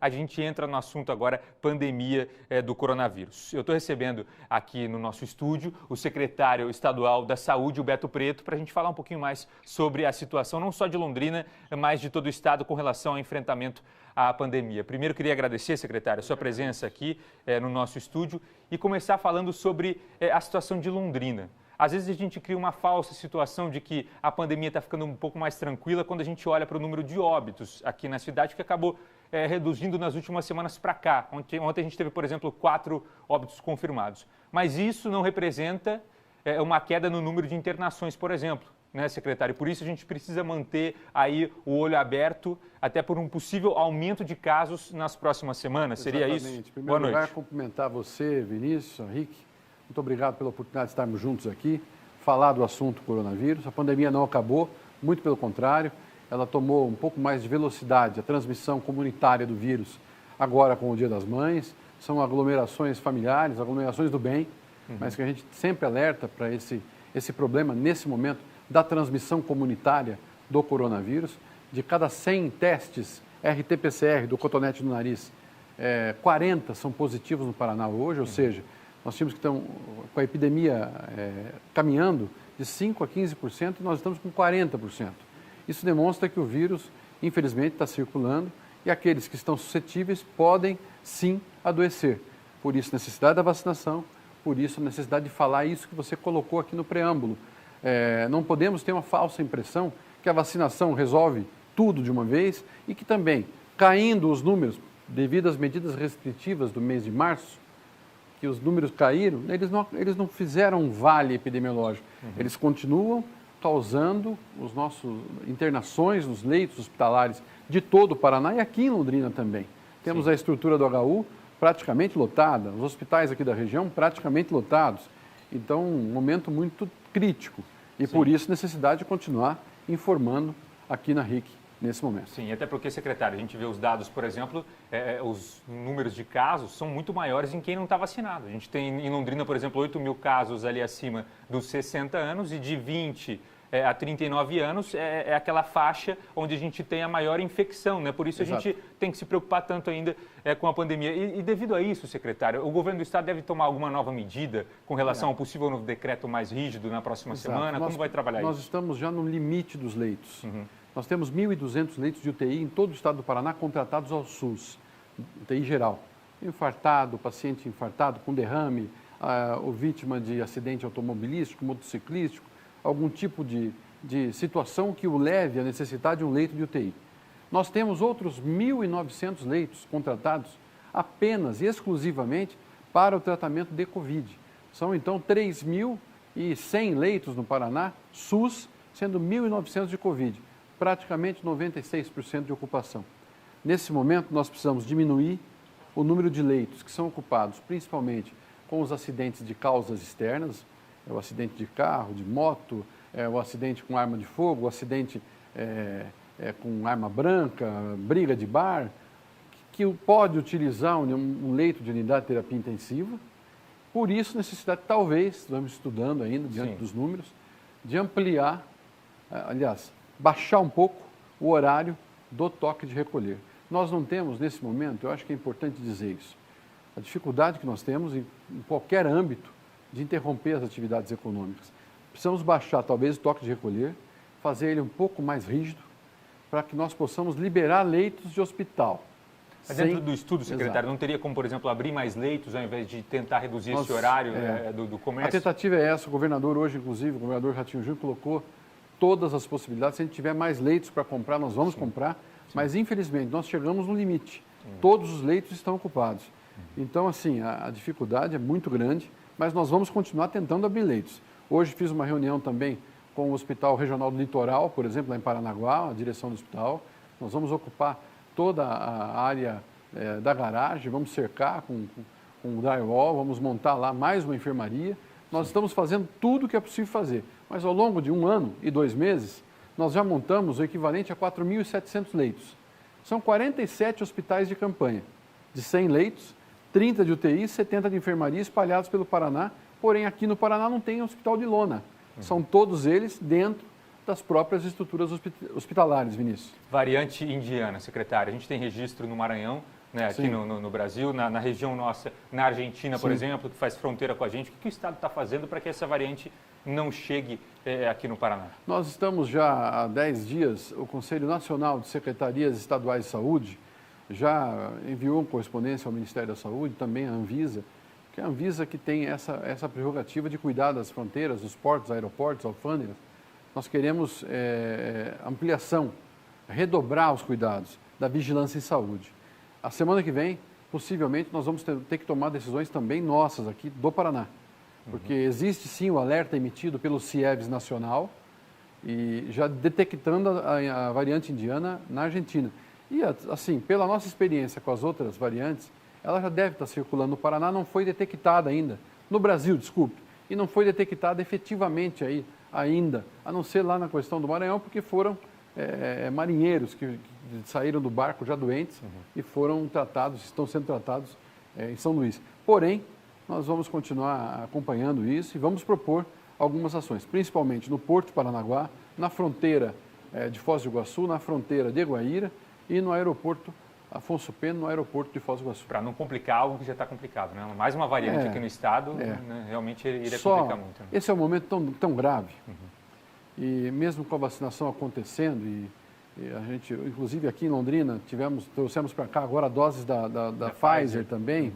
a gente entra no assunto agora, pandemia do coronavírus. Eu estou recebendo aqui no nosso estúdio o secretário estadual da Saúde, o Beto Preto, para a gente falar um pouquinho mais sobre a situação, não só de Londrina, mas de todo o estado com relação ao enfrentamento à pandemia. Primeiro, queria agradecer, secretário, a sua presença aqui no nosso estúdio e começar falando sobre a situação de Londrina. Às vezes a gente cria uma falsa situação de que a pandemia está ficando um pouco mais tranquila quando a gente olha para o número de óbitos aqui na cidade, que acabou reduzindo nas últimas semanas para cá. Ontem a gente teve, por exemplo, 4 óbitos confirmados. Mas isso não representa uma queda no número de internações, por exemplo, né, secretário? Por isso a gente precisa manter aí o olho aberto, até por um possível aumento de casos nas próximas semanas. Seria isso? Exatamente. Em primeiro lugar, cumprimentar você, Vinícius, Henrique. Muito obrigado pela oportunidade de estarmos juntos aqui, falar do assunto coronavírus. A pandemia não acabou, muito pelo contrário, ela tomou um pouco mais de velocidade, a transmissão comunitária do vírus, agora com o Dia das Mães. São aglomerações familiares, aglomerações do bem, mas que a gente sempre alerta para esse problema, nesse momento, da transmissão comunitária do coronavírus. De cada 100 testes RT-PCR do cotonete no nariz, 40 são positivos no Paraná hoje, ou seja, nós tínhamos que estar com a epidemia caminhando de 5% a 15% e nós estamos com 40%. Isso demonstra que o vírus, infelizmente, está circulando e aqueles que estão suscetíveis podem, sim, adoecer. Por isso, a necessidade da vacinação, por isso, a necessidade de falar isso que você colocou aqui no preâmbulo. Não podemos ter uma falsa impressão que a vacinação resolve tudo de uma vez e que também, caindo os números devido às medidas restritivas do mês de março, que os números caíram, eles não fizeram um vale epidemiológico. Eles continuam causando as nossas internações nos leitos hospitalares de todo o Paraná e aqui em Londrina também. Temos a estrutura do HU praticamente lotada, os hospitais aqui da região praticamente lotados. Então, um momento muito crítico e por isso necessidade de continuar informando aqui na RIC nesse momento. Sim, até porque, secretário, a gente vê os dados, por exemplo, os números de casos são muito maiores em quem não está vacinado. A gente tem em Londrina, por exemplo, 8 mil casos ali acima dos 60 anos e de 20 a 39 anos é aquela faixa onde a gente tem a maior infecção, né? Por isso a gente tem que se preocupar tanto ainda com a pandemia. E devido a isso, secretário, o governo do estado deve tomar alguma nova medida com relação ao possível novo decreto mais rígido na próxima semana? Como vai trabalhar isso? Nós estamos já no limite dos leitos. Nós temos 1.200 leitos de UTI em todo o estado do Paraná contratados ao SUS, UTI geral. Infartado, paciente infartado com derrame, ou vítima de acidente automobilístico, motociclístico, algum tipo de situação que o leve a necessitar de um leito de UTI. Nós temos outros 1.900 leitos contratados apenas e exclusivamente para o tratamento de Covid. São, então, 3.100 leitos no Paraná, SUS, sendo 1.900 de Covid. Praticamente 96% de ocupação. Nesse momento, nós precisamos diminuir o número de leitos que são ocupados, principalmente com os acidentes de causas externas, o acidente de carro, de moto, o acidente com arma de fogo, o acidente com arma branca, briga de bar, que pode utilizar um leito de unidade de terapia intensiva. Por isso, necessidade, talvez, estamos estudando ainda, diante dos números, de ampliar, baixar um pouco o horário do toque de recolher. Nós não temos, nesse momento, eu acho que é importante dizer isso, a dificuldade que nós temos em qualquer âmbito de interromper as atividades econômicas. Precisamos baixar, talvez, o toque de recolher, fazer ele um pouco mais rígido, para que nós possamos liberar leitos de hospital. Mas dentro do estudo, secretário, não teria como, por exemplo, abrir mais leitos ao invés de tentar reduzir esse horário do comércio? A tentativa é essa. O governador hoje, inclusive, o governador Ratinho Júnior colocou todas as possibilidades. Se a gente tiver mais leitos para comprar, nós vamos comprar. Mas, infelizmente, nós chegamos no limite. Todos os leitos estão ocupados. Então, assim, a dificuldade é muito grande, mas nós vamos continuar tentando abrir leitos. Hoje fiz uma reunião também com o Hospital Regional do Litoral, por exemplo, lá em Paranaguá, a direção do hospital. Nós vamos ocupar toda a área da garagem, vamos cercar com drywall, vamos montar lá mais uma enfermaria. Nós estamos fazendo tudo o que é possível fazer, mas ao longo de 1 ano e 2 meses, nós já montamos o equivalente a 4.700 leitos. São 47 hospitais de campanha, de 100 leitos, 30 de UTI, 70 de enfermaria espalhados pelo Paraná, porém aqui no Paraná não tem hospital de lona. São todos eles dentro das próprias estruturas hospitalares, Vinícius. Variante indiana, secretário. A gente tem registro no Maranhão né, aqui no Brasil, na região nossa, na Argentina, por exemplo, que faz fronteira com a gente. O que o Estado está fazendo para que essa variante não chegue aqui no Paraná? Nós estamos já há 10 dias, o Conselho Nacional de Secretarias Estaduais de Saúde já enviou uma correspondência ao Ministério da Saúde, também à Anvisa, que é a Anvisa que tem essa prerrogativa de cuidar das fronteiras, dos portos, aeroportos, alfândegas. Nós queremos ampliação, redobrar os cuidados da vigilância em saúde. A semana que vem, possivelmente, nós vamos ter que tomar decisões também nossas aqui do Paraná, porque existe sim o alerta emitido pelo CIEVS nacional e já detectando a variante indiana na Argentina. E assim, pela nossa experiência com as outras variantes, ela já deve estar circulando no Paraná, não foi detectada ainda, no Brasil, desculpe, e não foi detectada efetivamente aí ainda, a não ser lá na questão do Maranhão, porque foram marinheiros que saíram do barco já doentes e foram tratados, estão sendo tratados em São Luís. Porém, nós vamos continuar acompanhando isso e vamos propor algumas ações, principalmente no Porto de Paranaguá, na fronteira de Foz do Iguaçu, na fronteira de Guaíra e no aeroporto Afonso Pena, no aeroporto de Foz do Iguaçu. Para não complicar algo que já está complicado, né? Mais uma variante aqui no estado, né, realmente iria complicar muito. Né? Esse é um momento tão grave. E mesmo com a vacinação acontecendo, e a gente, inclusive aqui em Londrina, trouxemos para cá agora doses da Pfizer também,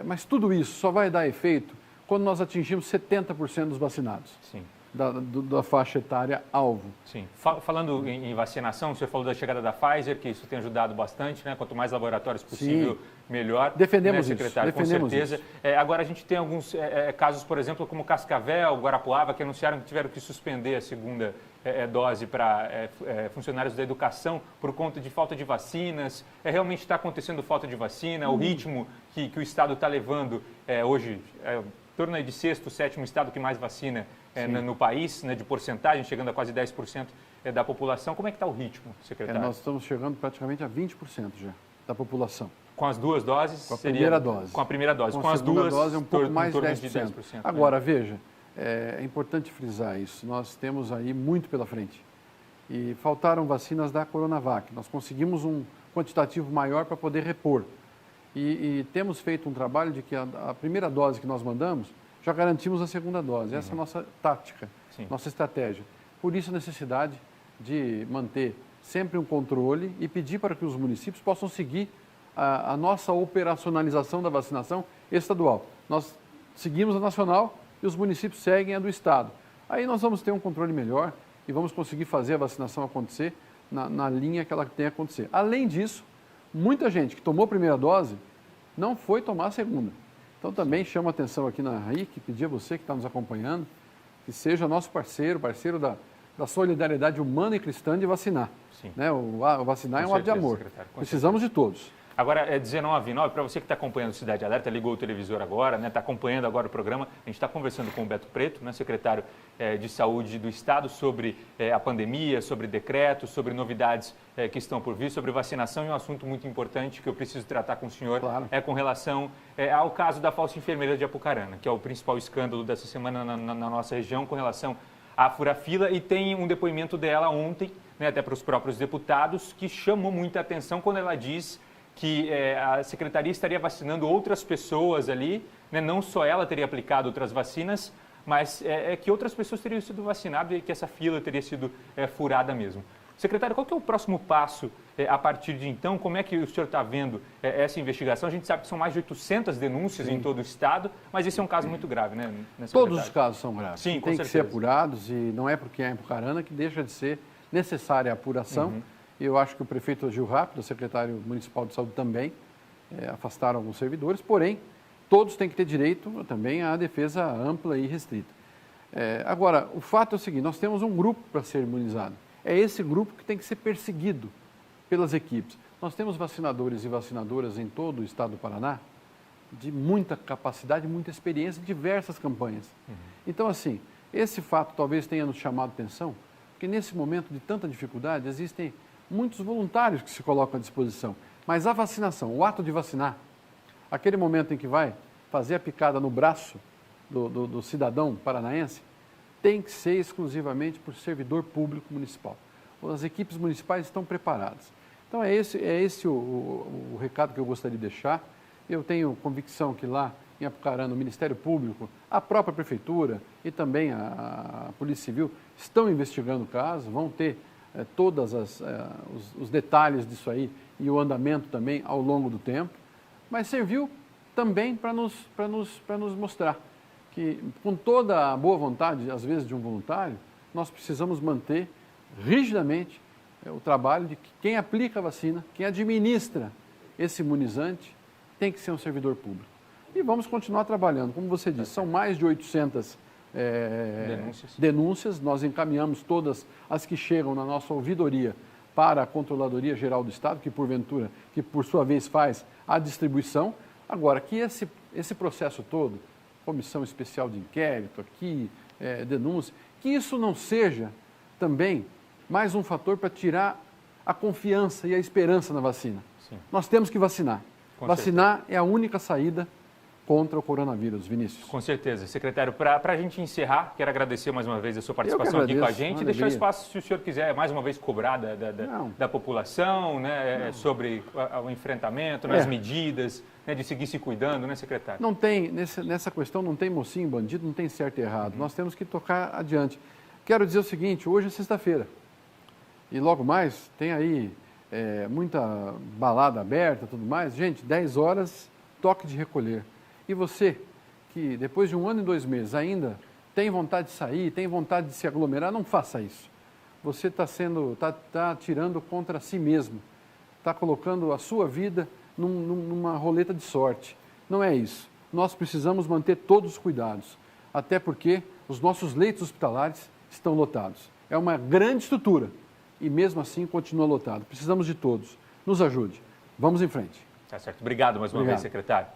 mas tudo isso só vai dar efeito quando nós atingimos 70% dos vacinados. Sim. Da faixa etária alvo. Sim. Falando em vacinação, o senhor falou da chegada da Pfizer, que isso tem ajudado bastante, né? Quanto mais laboratórios possível, melhor. Defendemos, né, secretário? isso. Defendemos com certeza. Agora a gente tem alguns casos, por exemplo, como Cascavel, Guarapuava, que anunciaram que tiveram que suspender a segunda dose para funcionários da educação por conta de falta de vacinas. Realmente está acontecendo falta de vacina, o ritmo que o Estado está levando hoje, em torno de sexto, sétimo estado que mais vacina no país, né, de porcentagem, chegando a quase 10% da população. Como é que está o ritmo, secretário? Nós estamos chegando praticamente a 20% já da população. Com as duas doses? Com a primeira dose. Com a primeira dose. Com as duas dose é um pouco mais de 10%. Agora, né? veja, é importante frisar isso. Nós temos aí muito pela frente. E faltaram vacinas da Coronavac. Nós conseguimos um quantitativo maior para poder repor. E temos feito um trabalho de que a primeira dose que nós mandamos, já garantimos a segunda dose. Essa é a nossa tática, nossa estratégia. Por isso a necessidade de manter sempre um controle e pedir para que os municípios possam seguir a nossa operacionalização da vacinação estadual. Nós seguimos a nacional e os municípios seguem a do estado. Aí nós vamos ter um controle melhor e vamos conseguir fazer a vacinação acontecer na linha que ela tem que acontecer. Além disso, muita gente que tomou a primeira dose não foi tomar a segunda. Então também chama atenção aqui na RIC, pedir a você que está nos acompanhando, que seja nosso parceiro da solidariedade humana e cristã de vacinar. Né? O vacinar é um ato de amor. Precisamos de todos. Agora, é 19h09, para você que está acompanhando o Cidade Alerta, ligou o televisor agora, né, está acompanhando agora o programa, a gente está conversando com o Beto Preto, né, secretário de Saúde do Estado, sobre a pandemia, sobre decretos, sobre novidades que estão por vir, sobre vacinação, e um assunto muito importante que eu preciso tratar com o senhor com relação ao caso da falsa enfermeira de Apucarana, que é o principal escândalo dessa semana na nossa região com relação à fura-fila, e tem um depoimento dela ontem, né, até para os próprios deputados, que chamou muita atenção quando ela diz que a secretaria estaria vacinando outras pessoas ali, né? Não só ela teria aplicado outras vacinas, mas que outras pessoas teriam sido vacinadas e que essa fila teria sido furada mesmo. Secretário, qual que é o próximo passo a partir de então? Como é que o senhor está vendo essa investigação? A gente sabe que são mais de 800 denúncias em todo o estado, mas esse é um caso muito grave, né? Todos os casos são graves. Sim, tem que ser apurados e não é porque é em Apucarana que deixa de ser necessária a apuração. Eu acho que o prefeito agiu rápido, o secretário municipal de saúde também, afastaram alguns servidores, porém, todos têm que ter direito também à defesa ampla e restrita. Agora, o fato é o seguinte, nós temos um grupo para ser imunizado. É esse grupo que tem que ser perseguido pelas equipes. Nós temos vacinadores e vacinadoras em todo o estado do Paraná, de muita capacidade, muita experiência, em diversas campanhas. Então, assim, esse fato talvez tenha nos chamado atenção, porque nesse momento de tanta dificuldade, existem muitos voluntários que se colocam à disposição. Mas a vacinação, o ato de vacinar, aquele momento em que vai fazer a picada no braço do cidadão paranaense, tem que ser exclusivamente por servidor público municipal. As equipes municipais estão preparadas. Então, é esse o recado que eu gostaria de deixar. Eu tenho convicção que lá em Apucarana, o Ministério Público, a própria Prefeitura e também a Polícia Civil estão investigando o caso, vão ter todos os detalhes disso aí e o andamento também ao longo do tempo, mas serviu também para nos mostrar que, com toda a boa vontade, às vezes, de um voluntário, nós precisamos manter rigidamente o trabalho de que quem aplica a vacina, quem administra esse imunizante, tem que ser um servidor público. E vamos continuar trabalhando. Como você disse, são mais de 800 denúncias. Nós encaminhamos todas as que chegam na nossa ouvidoria para a Controladoria Geral do Estado, que por sua vez faz a distribuição. Agora, que esse processo todo, comissão especial de inquérito aqui, denúncia, que isso não seja também mais um fator para tirar a confiança e a esperança na vacina. Sim. Nós temos que vacinar. Vacinar é a única saída contra o coronavírus, Vinícius. Com certeza. Secretário, para a gente encerrar, quero agradecer mais uma vez a sua participação aqui com a gente e deixar o espaço, se o senhor quiser, mais uma vez cobrar da população, né, sobre o enfrentamento, as medidas, né, de seguir se cuidando, né, secretário? Não tem, nessa questão não tem mocinho, bandido, não tem certo e errado. Nós temos que tocar adiante. Quero dizer o seguinte, hoje é sexta-feira e logo mais tem aí muita balada aberta e tudo mais. Gente, 10 horas, toque de recolher. E você, que depois de 1 ano e 2 meses ainda tem vontade de sair, tem vontade de se aglomerar, não faça isso. Você está atirando contra si mesmo, está colocando a sua vida numa roleta de sorte. Não é isso. Nós precisamos manter todos os cuidados, até porque os nossos leitos hospitalares estão lotados. É uma grande estrutura e mesmo assim continua lotado. Precisamos de todos. Nos ajude. Vamos em frente. Tá certo. Obrigado mais uma vez, secretário.